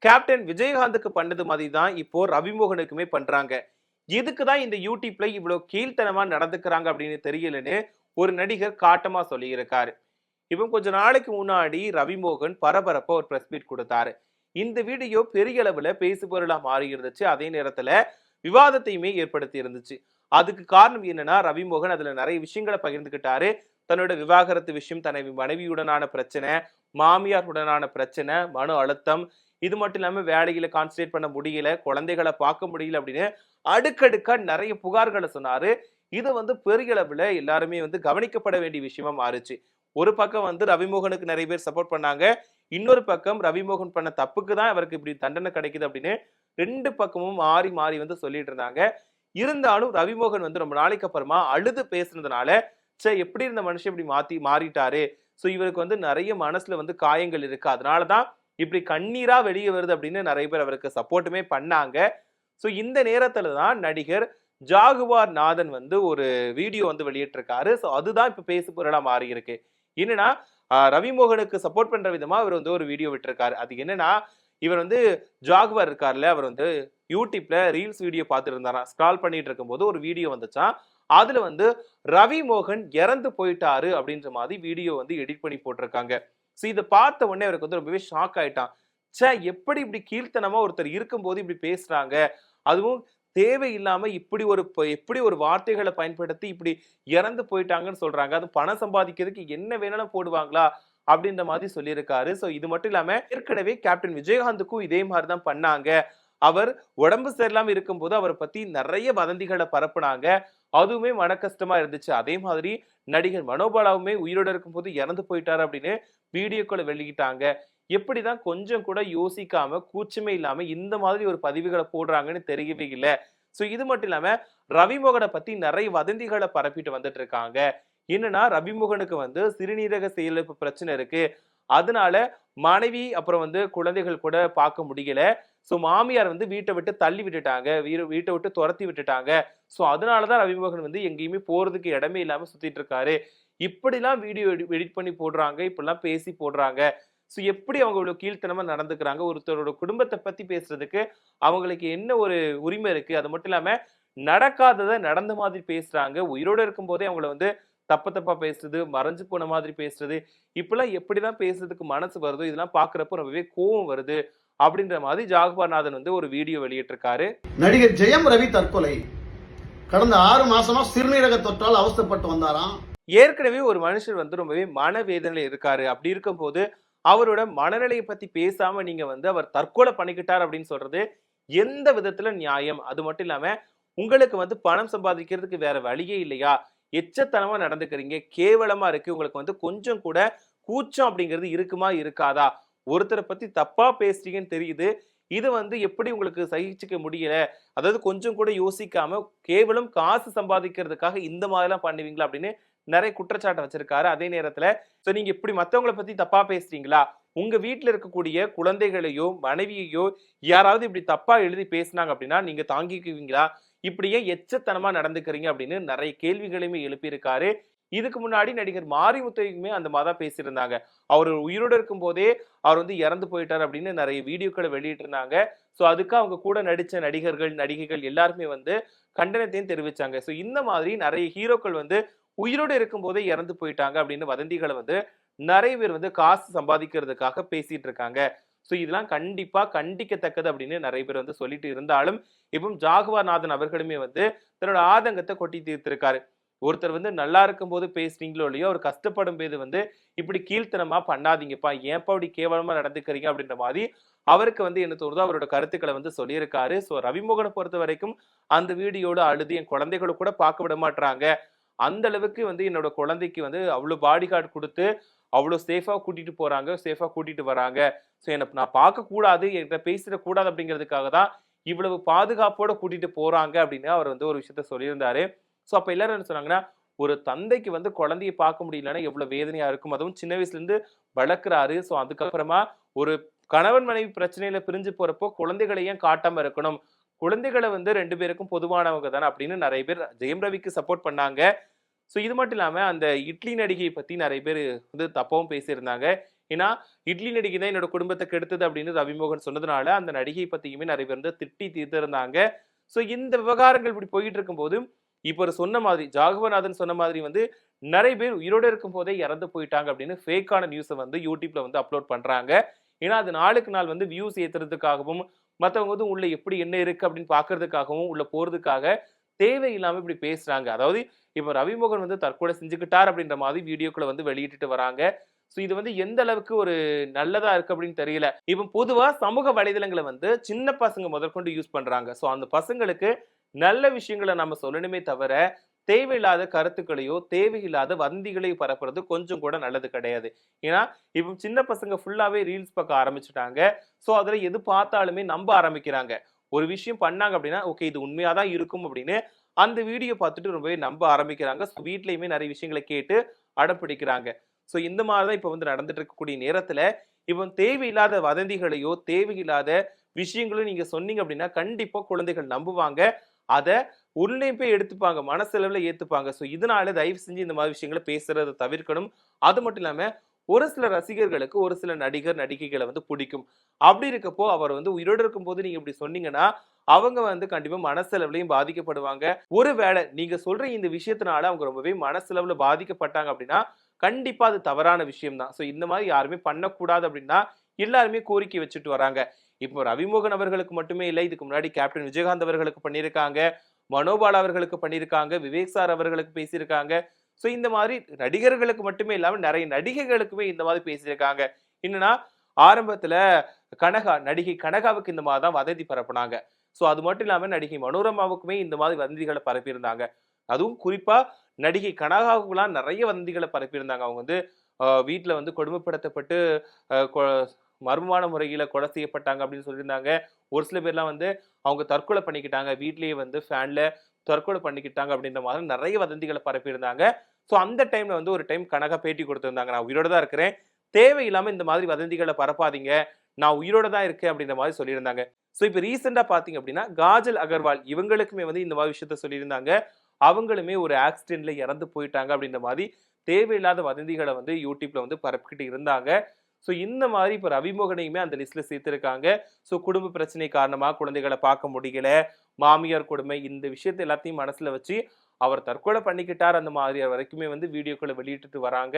Captain விஜயகாந்துக்கு பண்ணது மாதிரி தான் இப்போ ரவிமோகனுக்குமே பண்றாங்க. எதுக்கு தான் இந்த யூடியூப்ல இவ்வளவு கீழ்த்தனமா நடந்துக்கிறாங்க அப்படின்னு தெரியலன்னு ஒரு நடிகர் காட்டமா சொல்லியிருக்காரு. இப்போ கொஞ்ச நாளைக்கு முன்னாடி ரவிமோகன் பரபரப்பா ஒரு பிரஸ் மீட் கொடுத்தாரு. இந்த வீடியோ பெரிய அளவுல பேசுபொருளா மாறி இருந்துச்சு. அதே நேரத்துல விவாதத்தையுமே ஏற்படுத்தி இருந்துச்சு. அதுக்கு காரணம் என்னன்னா, ரவிமோகன் அதுல நிறைய விஷயங்களை பகிர்ந்துகிட்டாரு. தன்னோட விவாகரத்து விஷயம், தனது மனைவியுடனான பிரச்சனை, மாமியார் உடனான பிரச்சனை, மன அழுத்தம், இது மட்டும் இல்லாம வேலையில கான்சன்ட்ரேட் பண்ண முடியல, குழந்தைகளை பார்க்க முடியல அப்படின்னு அடுக்கடுக்கா நிறைய புகார்களை சொன்னாரு. இது பெரிய அளவுல எல்லாருமே கவனிக்கப்பட வேண்டிய விஷயமா மாறுச்சு. ஒரு பக்கம் ரவிமோகனுக்கு நிறைய பேர் சப்போர்ட் பண்ணாங்க. இன்னொரு பக்கம் ரவிமோகன் பண்ண தப்புக்கு தான் அவருக்கு இப்படி தண்டனை கிடைக்குது அப்படின்னு 2 பக்கமும் மாறி மாறி சொல்லிட்டு இருந்தாங்க. இருந்தாலும் ரவிமோகன் ரொம்ப நாளைக்கு அப்புறமா அழுது பேசுனதுனால, ச்சே எப்படி இருந்த மனுஷன் இப்படி மாறிட்டாரு. சோ இவருக்கு நிறைய மனசுல காயங்கள் இருக்கு. அதனால தான் இப்படி கண்ணீரா வெளியே வருது அப்படின்னு நிறைய பேர் அவருக்கு சப்போர்ட்டுமே பண்ணாங்க. சோ இந்த நேரத்துல தான் நடிகர் ஜாகுவார் நாதன் ஒரு வீடியோ வெளியிட்டிருக்காரு. சோ அதுதான் இப்ப பேசு பொருளா மாறி இருக்கு. என்னன்னா ரவிமோகனுக்கு சப்போர்ட் பண்ற விதமா இவர் ஒரு வீடியோ விட்டிருக்காரு. அது என்னன்னா, இவர் ஜாகுவார் இருக்கார்ல, அவர் யூடியூப்ல ரீல்ஸ் வீடியோ பார்த்துட்டு இருந்தாராம். ஸ்க்ரால் பண்ணிட்டு இருக்கும்போது ஒரு வீடியோ வந்துச்சாம். அதுல ரவிமோகன் இறந்து போயிட்டாரு அப்படின்ற மாதிரி வீடியோ எடிட் பண்ணி போட்டிருக்காங்க. சோ இதை பார்த்த உடனே அவருக்கு ரொம்பவே ஷாக் ஆயிட்டான். ச்சே எப்படி இப்படி கீழ்த்தனமா ஒருத்தர் இருக்கும்போது இப்படி பேசுறாங்க, அதுவும் தேவையில்லாம எப்படி ஒரு வார்த்தைகளை பயன்படுத்தி இப்படி இறந்து போயிட்டாங்கன்னு சொல்றாங்க. அது பணம் சம்பாதிக்கிறதுக்கு என்ன வேணாலும் போடுவாங்களா அப்படின்ற மாதிரி சொல்லியிருக்காரு. சோ இது மட்டும் இல்லாம ஏற்கனவே கேப்டன் விஜயகாந்துக்கும் இதே மாதிரி தான் பண்ணாங்க. அவர் உடம்பு சரியில்லாம இருக்கும்போது அவரை பத்தி நிறைய வதந்திகளை பரப்புனாங்க. அதுவுமே மன கஷ்டமா இருந்துச்சு. அதே மாதிரி நடிகர் மனோபாலாவுமே உயிரோட இருக்கும்போது இறந்து போயிட்டாரு அப்படின்னு வீடியோக்களை வெளியிட்டாங்க. எப்படிதான் கொஞ்சம் கூட யோசிக்காம, கூச்சமே இல்லாம இந்த மாதிரி ஒரு பதிவுகளை போடுறாங்கன்னு தெரியவே இல்ல. சோ இது மட்டும் இல்லாம ரவிமோகனை பத்தி நிறைய வதந்திகளை பரப்பிட்டு வந்துட்டு இருக்காங்க. என்னன்னா, ரவிமோகனுக்கு சிறுநீரக செயலிழப்பு பிரச்சனை இருக்கு. அதனால மனைவி அப்புறம் குழந்தைகள் கூட பார்க்க முடியல. சோ மாமியார் வீட்டை விட்டு தள்ளி விட்டுட்டாங்க. வீட்டை விட்டு துரத்தி விட்டுட்டாங்க. சோ அதனாலதான் ரவிமோகன் எங்கேயுமே போறதுக்கு இடமே இல்லாம சுத்திட்டு இருக்காரு. இப்படிலாம் வீடியோ எடிட் பண்ணி போடுறாங்க. இப்படிலாம் பேசி போடுறாங்க. சோ எப்படி அவங்க இவ்வளவு கீழ்த்தனமா நடந்துக்கிறாங்க? ஒருத்தரோட குடும்பத்தை பத்தி பேசுறதுக்கு அவங்களுக்கு என்ன ஒரு உரிமை இருக்கு? அது மட்டும் இல்லாம நடக்காதத நடந்த மாதிரி பேசுறாங்க. உயிரோட இருக்கும்போதே அவங்கள தப்பா பேசுறது, மறைஞ்சு போன மாதிரி பேசுறது, இப்படிலாம் எப்படிதான் பேசுறதுக்கு மனசு வருதோ, இதெல்லாம் பாக்குறப்போ ரொம்பவே கோவம் வருது அப்படின்ற மாதிரி ஜாகுவார்நாதன் ஒரு வீடியோ வெளியிட்டிருக்காரு. நடிகர் ஜெயம் ரவி தற்கொலை. கடந்த 6 மாசமா சிறுநீரக தொற்றால் அவஸ்தைப்பட்டு வந்தாராம். ஏற்கனவே ஒரு மனுஷர் ரொம்பவே மனவேதனையில இருக்காரு. அப்படி இருக்கும்போது அவரோட மனநிலையை பத்தி பேசாம நீங்க அவர் தற்கொலை பண்ணிக்கிட்டார் அப்படின்னு சொல்றது எந்த விதத்துல நியாயம்? அது மட்டும் இல்லாம உங்களுக்கு பணம் சம்பாதிக்கிறதுக்கு வேற வழியே இல்லையா? எச்சத்தனமா நடந்துக்கிறீங்க. கேவலமா இருக்கு. உங்களுக்கு கொஞ்சம் கூட கூச்சம் அப்படிங்கிறது இருக்குமா இருக்காதா? ஒருத்தரை பத்தி தப்பா பேசுறீங்கன்னு தெரியுது. இது எப்படி உங்களுக்கு சகிச்சுக்க முடியல? அதாவது கொஞ்சம் கூட யோசிக்காம கேவலம் காசு சம்பாதிக்கிறதுக்காக இந்த மாதிரிலாம் பண்ணுவீங்களா அப்படின்னு நிறைய குற்றச்சாட்டை வச்சிருக்காரு. அதே நேரத்துல சோ நீங்க இப்படி மத்தவங்கள பத்தி தப்பா பேசுறீங்களா? உங்க வீட்டுல இருக்கக்கூடிய குழந்தைகளையோ, மனைவியையோ யாராவது இப்படி தப்பா எழுதி பேசினாங்க அப்படின்னா நீங்க தாங்கிக்குவீங்களா? இப்படியே எச்சத்தனமா நடந்துக்கிறீங்க அப்படின்னு நிறைய கேள்விகளையுமே எழுப்பியிருக்காரு. இதுக்கு முன்னாடி நடிகர் மாரிமுத்துவுமே அந்த மாதிரி தான் பேசியிருந்தாங்க. அவர் உயிரோடு இருக்கும் போதே அவர் இறந்து போயிட்டார் அப்படின்னு நிறைய வீடியோக்களை வெளியிட்டு இருந்தாங்க. சோ அதுக்கு அவங்க கூட நடிச்ச நடிகர்கள், நடிகைகள் எல்லாருமே கண்டனத்தையும் தெரிவிச்சாங்க. சோ இந்த மாதிரி நிறைய ஹீரோக்கள் உயிரோடு இருக்கும் போதே இறந்து போயிட்டாங்க அப்படின்னு வதந்திகளை நிறைய பேர் காசு சம்பாதிக்கிறதுக்காக பேசிட்டு இருக்காங்க. சோ இதெல்லாம் கண்டிப்பா கண்டிக்கத்தக்கது அப்படின்னு நிறைய பேர் சொல்லிட்டு இருந்தாலும், இப்போ ஜாகுவார்நாதன் அவர்களுமே தன்னோட ஆதங்கத்தை கொட்டி தீர்த்திருக்காரு. ஒருத்தர் நல்லா இருக்கும்போது பேசுறீங்களோ இல்லையோ, அவர் கஷ்டப்படும் போது இப்படி கீழ்த்தனமா பண்ணாதீங்கப்பா, ஏன்ப்பா இப்படி கேவலமா நடந்துக்கிறீங்க அப்படின்ற மாதிரி அவருக்கு என்ன தோணுதோ அவரோட கருத்துக்களை சொல்லியிருக்காரு. சோ ரவிமோகனை பொறுத்த வரைக்கும் அந்த வீடியோல அழுது என் குழந்தைகளை கூட பார்க்க விட மாட்டாங்க. அந்த அளவுக்கு என்னோட குழந்தைக்கு அவ்வளவு பாடி கார்டு கொடுத்து அவ்வளவு சேஃபா கூட்டிட்டு போறாங்க, சேஃபா கூட்டிட்டு வராங்க. சோ என்ன நான் பார்க்க கூடாது, என்கிட்ட பேசிட கூடாது அப்படிங்கிறதுக்காக தான் இவ்வளவு பாதுகாப்போட கூட்டிட்டு போறாங்க அப்படின்னு அவர் ஒரு விஷயத்த சொல்லியிருந்தாரு. சோ அப்ப எல்லாரும் என்ன சொன்னாங்கன்னா, ஒரு தந்தைக்கு குழந்தையை பார்க்க முடியலன்னா எவ்வளவு வேதனையா இருக்கும். அதுவும் சின்ன வயசுல இருந்து வளர்க்குறாரு. சோ அதுக்கப்புறமா ஒரு கணவன் மனைவி பிரச்சனையில பிரிஞ்சு போறப்போ குழந்தைகளை ஏன் காட்டாம இருக்கணும்? குழந்தைகளை 2 பேருக்கும் பொதுவானவங்க தானே அப்படின்னு நிறைய பேர் ஜெயம் ரவிக்கு சப்போர்ட் பண்ணாங்க. சோ இது மட்டும் இல்லாம அந்த இட்லி நடிகை பத்தி நிறைய பேர் தப்பாவும் பேசியிருந்தாங்க. ஏன்னா இட்லி நடிகை தான் என்னோட குடும்பத்தை கெடுத்தது அப்படின்னு ரவிமோகன் சொன்னதுனால அந்த நடிகை பத்தியுமே நிறைய பேர் வந்து திட்டி தீர்த்திருந்தாங்க. ஸோ இந்த விவகாரங்கள் இப்படி போயிட்டு இருக்கும்போது இப்போ ஒரு சொன்ன மாதிரி ஜாகவநாதன் சொன்ன மாதிரி வந்து நிறைய பேர் உயிரோட இருக்கும் போதே இறந்து போயிட்டாங்க அப்படின்னு ஃபேக்கான நியூஸை வந்து யூடியூப்ல வந்து அப்லோட் பண்றாங்க. ஏன்னா அது நாளுக்கு நாள் வந்து வியூஸ் ஏத்துறதுக்காகவும் மற்றவங்க வந்து உள்ள எப்படி என்ன இருக்கு அப்படின்னு பாக்குறதுக்காகவும் உள்ள போறதுக்காக தேவையில்லாம இப்படி பேசுறாங்க. அதாவது இப்போ ரவிமோகன் வந்து தற்கொலை செஞ்சுக்கிட்டார் அப்படின்ற மாதிரி வீடியோக்களை வந்து வெளியிட்டுட்டு வராங்க. ஸோ இது வந்து எந்த அளவுக்கு ஒரு நல்லதா இருக்கு அப்படின்னு தெரியல. இப்போ பொதுவா சமூக வலைதளங்களை வந்து சின்ன பசங்க முதற்கொண்டு யூஸ் பண்றாங்க. ஸோ அந்த பசங்களுக்கு நல்ல விஷயங்களை நம்ம சொல்லணுமே தவிர தேவையில்லாத கருத்துக்களையோ தேவையில்லாத வதந்திகளையோ பரப்புறது கொஞ்சம் கூட நல்லது கிடையாது. ஏன்னா இப்போ சின்ன பசங்க ஃபுல்லாவே ரீல்ஸ் பார்க்க ஆரம்பிச்சுட்டாங்க. ஸோ அதுல எது பார்த்தாலுமே நம்ப ஆரம்பிக்கிறாங்க. ஒரு விஷயம் பண்ணாங்க அப்படின்னா ஓகே இது உண்மையாதான் இருக்கும் அப்படின்னு அந்த வீடியோ பார்த்துட்டு ரொம்பவே நம்ப ஆரம்பிக்கிறாங்க. ஸோ வீட்லயுமே நிறைய விஷயங்களை கேட்டு அடம்பிடிக்கிறாங்க. ஸோ இந்த மாதிரிதான் இப்ப வந்து நடந்துட்டு இருக்கக்கூடிய நேரத்துல இப்போ தேவையில்லாத வதந்திகளையோ தேவையில்லாத விஷயங்களும் நீங்க சொன்னீங்க அப்படின்னா கண்டிப்பா குழந்தைகள் நம்புவாங்க. அதை உள்நேப்பே எடுத்துப்பாங்க, மனசளவுல ஏத்துப்பாங்க. ஸோ இதனால தயவு செஞ்சு இந்த மாதிரி விஷயங்களை பேசுறதை தவிர்க்கணும். அது மட்டும் இல்லாம ஒரு சில ரசிகர்களுக்கு ஒரு சில நடிகர் நடிகைகளை வந்து பிடிக்கும். அப்படி இருக்கப்போ அவர் வந்து உயிரோடு இருக்கும்போது நீங்க இப்படி சொன்னீங்கன்னா அவங்க வந்து கண்டிப்பா மனசளவுலையும் பாதிக்கப்படுவாங்க. ஒருவேளை நீங்க சொல்ற இந்த விஷயத்தினால அவங்க ரொம்பவே மனசளவுல பாதிக்கப்பட்டாங்க அப்படின்னா கண்டிப்பா அது தவறான விஷயம் தான். ஸோ இந்த மாதிரி யாருமே பண்ணக்கூடாது அப்படின்னா எல்லாருமே கோரிக்கை வச்சுட்டு வராங்க. இப்போ ரவிமோகன் அவர்களுக்கு மட்டுமே இல்லை, இதுக்கு முன்னாடி கேப்டன் விஜயகாந்த் அவர்களுக்கு பண்ணியிருக்காங்க, மனோபால் அவர்களுக்கு பண்ணியிருக்காங்க, விவேக் சார் அவர்களுக்கு பேசியிருக்காங்க. ஸோ இந்த மாதிரி நடிகர்களுக்கு மட்டுமே இல்லாம நிறைய நடிகைகளுக்குமே இந்த மாதிரி பேசியிருக்காங்க. என்னன்னா ஆரம்பத்துல நடிகை கனகாவுக்கு இந்த மாதிரி தான் வதந்தி பரப்புனாங்க. ஸோ அது மட்டும் இல்லாம நடிகை மனோரமாவுக்குமே இந்த மாதிரி வதந்திகளை பரப்பியிருந்தாங்க. அதுவும் குறிப்பா நடிகை கனகாவுக்குலாம் நிறைய வதந்திகளை பரப்பியிருந்தாங்க. அவங்க வந்து வீட்டுல வந்து கொடுமைப்படுத்தப்பட்டு மர்மமான முறையில கொலை செய்யப்பட்டாங்க அப்படின்னு சொல்லியிருந்தாங்க. ஒரு சில பேர்லாம் வந்து அவங்க தற்கொலை பண்ணிக்கிட்டாங்க, வீட்லயே வந்து ஃபேன்ல தற்கொலை பண்ணிக்கிட்டாங்க அப்படின்ற மாதிரி நிறைய வதந்திகளை பரப்பியிருந்தாங்க. ஸோ அந்த டைம்ல வந்து ஒரு டைம் கனகா பேட்டி கொடுத்திருந்தாங்க, நான் உயிரோட தான் இருக்கிறேன், தேவையில்லாம இந்த மாதிரி வதந்திகளை பரப்பாதீங்க, நான் உயிரோட தான் இருக்கேன் அப்படின்ற மாதிரி சொல்லியிருந்தாங்க. ஸோ இப்போ ரீசெண்டா பாத்தீங்க அப்படின்னா காஜல் அகர்வால் இவங்களுக்குமே வந்து இந்த மாதிரி விஷயத்த சொல்லியிருந்தாங்க. அவங்களுமே ஒரு ஆக்சிடென்ட்ல இறந்து போயிட்டாங்க அப்படின்ற மாதிரி தேவையில்லாத வதந்திகளை வந்து யூடியூப்ல வந்து பரப்பிக்கிட்டு இருந்தாங்க. ஸோ இந்த மாதிரி இப்போ ரவிமோகனையுமே அந்த லிஸ்ட்ல சேர்த்திருக்காங்க. ஸோ குடும்ப பிரச்சனை காரணமா குழந்தைகளை பார்க்க முடியல, மாமியார் கொடுமை, இந்த விஷயத்தை எல்லாத்தையும் மனசுல வச்சு அவர் தற்கொலை பண்ணிக்கிட்டார் அந்த மாதிரி வரைக்குமே வந்து வீடியோக்களை வெளியிட்டு வராங்க.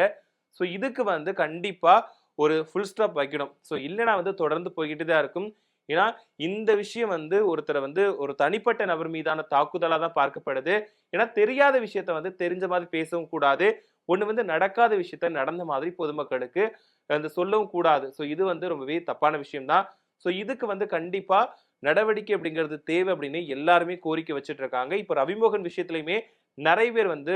ஸோ இதுக்கு வந்து கண்டிப்பா ஒரு ஃபுல் ஸ்டாப் வைக்கணும். ஸோ இல்லைன்னா வந்து தொடர்ந்து போய்கிட்டு தான் இருக்கும். ஏன்னா இந்த விஷயம் வந்து ஒருத்தரை வந்து ஒரு தனிப்பட்ட நபர் மீதான தாக்குதலா தான் பார்க்கப்படுது. ஏன்னா தெரியாத விஷயத்த வந்து தெரிஞ்ச மாதிரி பேசவும் கூடாது. ஒண்ணு வந்து நடக்காத விஷயத்த நடந்த மாதிரி பொதுமக்களுக்கு அந்த சொல்லவும் கூடாது. ஸோ இது வந்து ரொம்பவே தப்பான விஷயம் தான். ஸோ இதுக்கு வந்து கண்டிப்பா நடவடிக்கை அப்படிங்கிறது தேவை அப்படின்னு எல்லாருமே கோரிக்கை வச்சுட்டு இருக்காங்க. இப்போ ரவிமோகன் விஷயத்திலயுமே நிறைய பேர் வந்து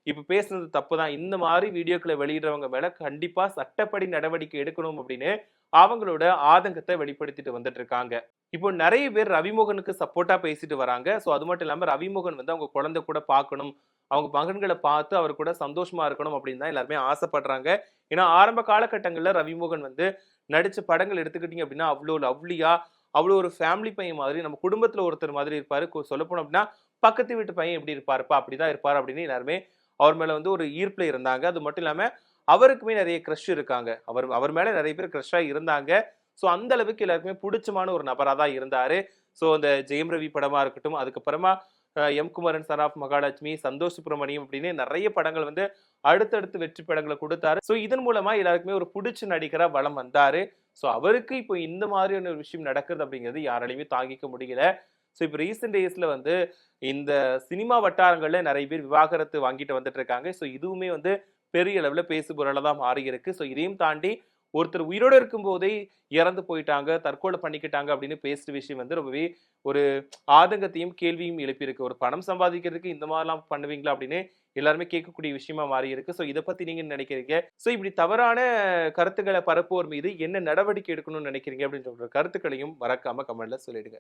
இப்ப பேசுனது தப்பு தான், இந்த மாதிரி வீடியோக்களை வெளியிடுறவங்க மேல கண்டிப்பா சட்டப்படி நடவடிக்கை எடுக்கணும் அப்படின்னு அவங்களோட ஆதங்கத்தை வெளிப்படுத்திட்டு வந்துட்டு இருக்காங்க. இப்போ நிறைய பேர் ரவிமோகனுக்கு சப்போர்ட்டா பேசிட்டு வராங்க. ஸோ அது மட்டும் இல்லாம ரவிமோகன் வந்து அவங்க குழந்தை கூட பார்க்கணும், அவங்க மகன்களை பார்த்து அவர் கூட சந்தோஷமா இருக்கணும் அப்படின்னு தான் எல்லாருமே ஆசைப்படுறாங்க. ஏன்னா ஆரம்ப காலகட்டங்கள்ல ரவிமோகன் வந்து நடிச்ச படங்கள் எடுத்துக்கிட்டீங்க அப்படின்னா அவ்வளோ லவ்லியா, அவ்வளோ ஒரு ஃபேமிலி பையன் மாதிரி, நம்ம குடும்பத்துல ஒருத்தர் மாதிரி இருப்பாரு. சொல்ல போனோம் அப்படின்னா பக்கத்து வீட்டு பையன் எப்படி இருப்பாருப்பா அப்படிதான் இருப்பாரு அப்படின்னு எல்லாருமே அவர் மேல வந்து ஒரு ஈர்ப்புல இருந்தாங்க. அது மட்டும் இல்லாம அவருக்குமே நிறைய கிரஷ் இருக்காங்க, அவர் மேல நிறைய பேர் கிரஷா இருந்தாங்க. ஸோ அந்த அளவுக்கு எல்லாருக்குமே பிடிச்சமான ஒரு நபரா தான் இருந்தாரு. ஸோ அந்த ஜெயம் ரவி படமா இருக்கட்டும், அதுக்கப்புறமா M Kumaran, son of Mahalakshmi, Santhosh Subramaniam அப்படின்னு நிறைய படங்கள் வந்து அடுத்தடுத்து வெற்றி படங்களை கொடுத்தாரு. ஸோ இதன் மூலமா எல்லாருக்குமே ஒரு பிடிச்ச நடிகரா வலம் வந்தாரு. ஸோ அவருக்கு இப்போ இந்த மாதிரியான ஒரு விஷயம் நடக்குது அப்படிங்கிறது யாராலையுமே தாங்கிக்க முடியல. ஸோ இப்போ ரீசெண்ட் டேஸ்ல வந்து இந்த சினிமா வட்டாரங்கள்ல நிறைய பேர் விவாகரத்து வாங்கிட்டு வந்துட்டு இருக்காங்க. ஸோ இதுவுமே வந்து பெரிய அளவுல பேசுபொருளா தான் மாறி இருக்கு. ஸோ இதையும் தாண்டி ஒருத்தர் உயிரோடு இருக்கும் போதே இறந்து போயிட்டாங்க, தற்கொலை பண்ணிக்கிட்டாங்க அப்படின்னு பேசுற விஷயம் வந்து ரொம்பவே ஒரு ஆதங்கத்தையும் கேள்வியும் எழுப்பியிருக்கு. ஒரு பணம் சம்பாதிக்கிறதுக்கு இந்த மாதிரிலாம் பண்ணுவீங்களா அப்படின்னு எல்லாருமே கேட்கக்கூடிய விஷயமா மாறி இருக்கு. ஸோ இதை பத்தி நீங்க நினைக்கிறீங்க? ஸோ இப்படி தவறான கருத்துக்களை பரப்புவோர் மீது என்ன நடவடிக்கை எடுக்கணும்னு நினைக்கிறீங்க அப்படின்ற கருத்துக்களையும் மறக்காம கமெண்ட்ல சொல்லிடுங்க.